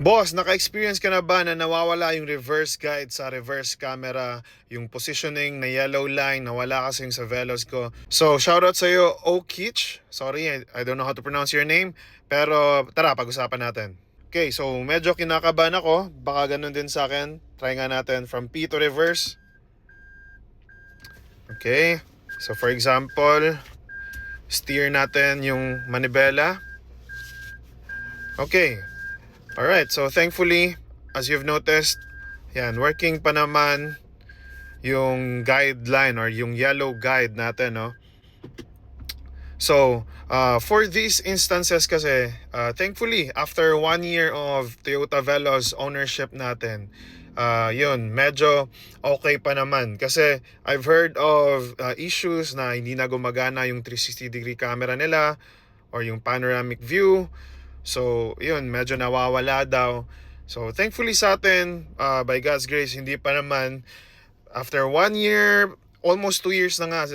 Boss, naka-experience ka na ba na nawawala yung reverse guide sa reverse camera, yung positioning na yellow line, nawala kasi yung sa Velos ko. So, shoutout sa iyo, Okich. Sorry, I don't know how to pronounce your name. Pero tara, pag-usapan natin. Okay, so medyo kinakabahan ako. Baka ganun din sa akin. Try nga natin from P to reverse. Okay, so for example, steer natin yung manibela. Okay, alright, so thankfully, as you've noticed, yan, working pa naman yung guideline or yung yellow guide natin, no? So, for these instances kasi, thankfully, after 1 year of Toyota Veloz ownership natin, yun, medyo okay pa naman. Kasi I've heard of issues na hindi na gumagana yung 360-degree camera nila or yung panoramic view. So, yun, medyo nawawala daw. So, thankfully sa atin, by God's grace, hindi pa naman. After 1 year, almost 2 years na nga,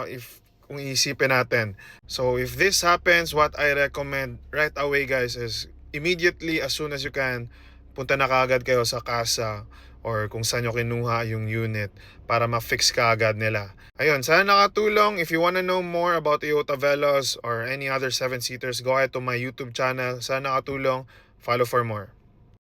if kung iisipin natin. So, if this happens, what I recommend right away, guys, is immediately, as soon as you can, punta na kaagad kayo sa casa or kung saan nyo kinuha yung unit para ma-fix ka agad nila. Ayun, sana nakatulong. If you wanna know more about Toyota Veloz or any other 7-seaters, go ahead to my YouTube channel. Sana nakatulong. Follow for more.